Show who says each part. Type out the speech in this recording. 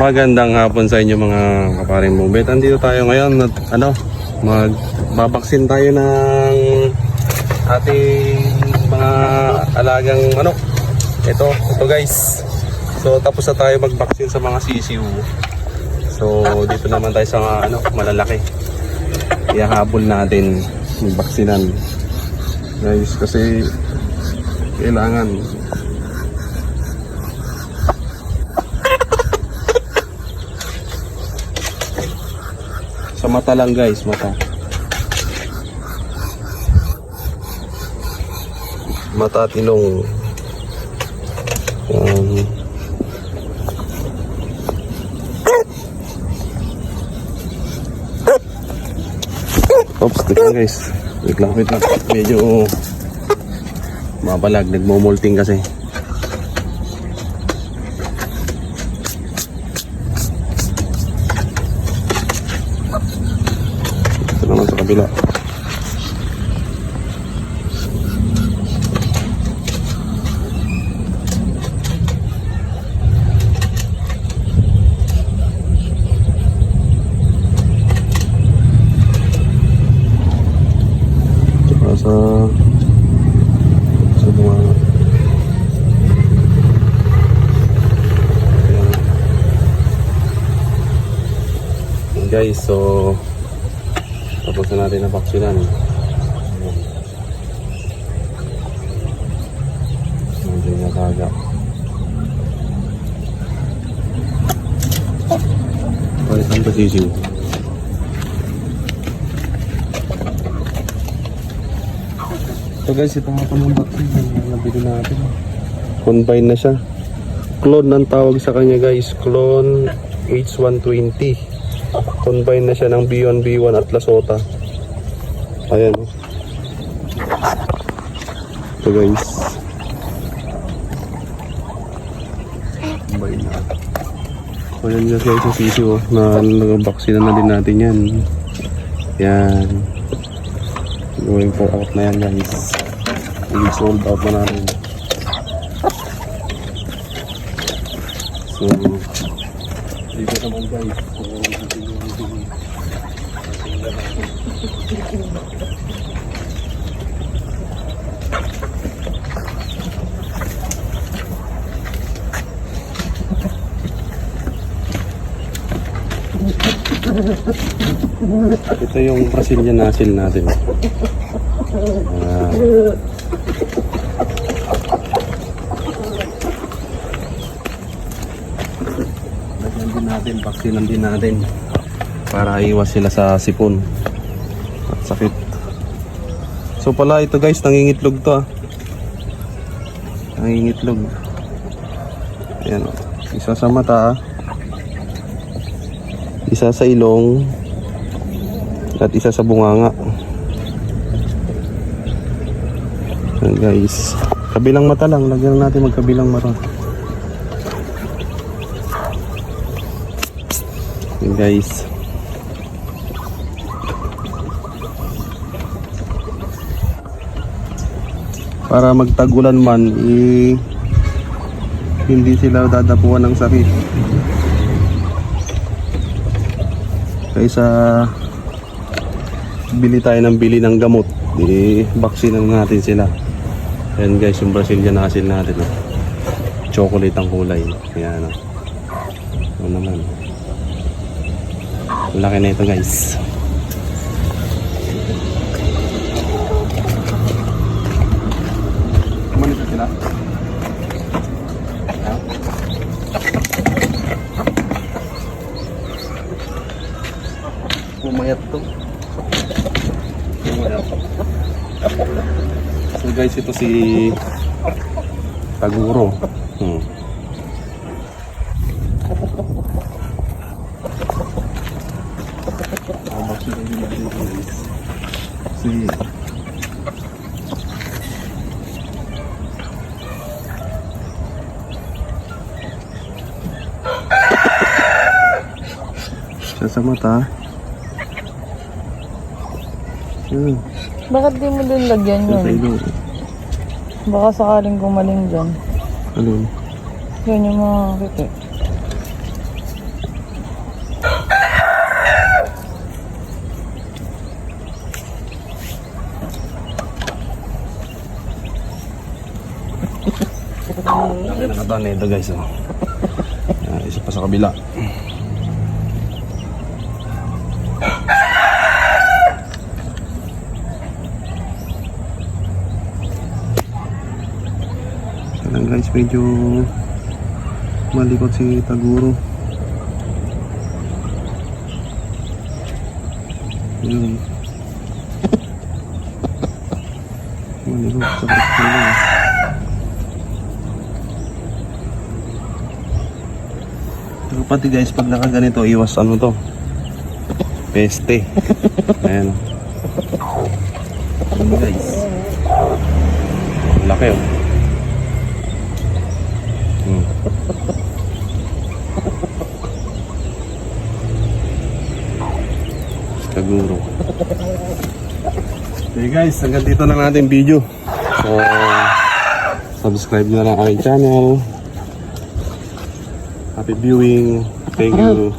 Speaker 1: Magandang hapon sa inyo mga kaparing bumbet. Andito tayo ngayon at magbabaksin tayo ng ating mga alagang manok. Ito guys. So tapos na tayo magbaksin sa mga sisiw. So dito naman tayo sa malalaki. Ihahabol natin yung baksinan. Guys, kasi kailangan sa mata lang guys, mata at ilong. Oops, tika guys, wait lang, medyo mabalag, nagmumulting kasi. Ito naman sa kabila. Sa bunga. Ayan guys, so tapos na natin ang baksinan. Medyo nataga. Palit ang pasisiw. So guys, ito nga pang vaccine na nabili natin. Combine na siya. Clone ang tawag sa kanya guys. Clone H120. Combine na siya ng B1, B1 at Lasota. Ayan. Ito guys. Combine na. Ayan guys yung sisiw na nag-vaccine na din natin yan. Yan. Going for out na yan guys. Sold out na natin. So dito naman guys, ito yung Brazilian nasil natin. Lagyan din natin, vaksinan din natin para iwas sila sa sipon at sakit. So pala ito guys, nangingitlog to nangingitlog. Ayan, isa sa mata, isa sa ilong at isa sa bunganga. Ayan guys, kabilang mata lang, lagyan natin magkabilang mata. Ayan guys, para magtagulan man hindi sila dadapuan ng sakit kaysa bili tayo ng gamot. Vaksinan natin sila. Ayan guys, yung Brazilian asin natin, chocolate ang kulay. Ayan, ano naman, laki na ito guys. Manito sila. Pumayat to. So guys, ito si Taguro. Siya sa mata.
Speaker 2: Bakit di mo din lagyan yun? Baka sakaling gumaling dyan.
Speaker 1: Ano?
Speaker 2: Yun yung mga kiti.
Speaker 1: tornado guys, oh. Isa pa sa kabila. Ayan guys, medyo malikot si Taguro. Yun. Malikot sa kapila. Pero pati guys, pag nakaganito, iwas ano to, peste. Ayan. Ayan guys. Ang laki oh. Taguro. Okay guys, hanggang dito lang natin video. So, subscribe nyo na lang aking channel. Happy viewing. Thank you.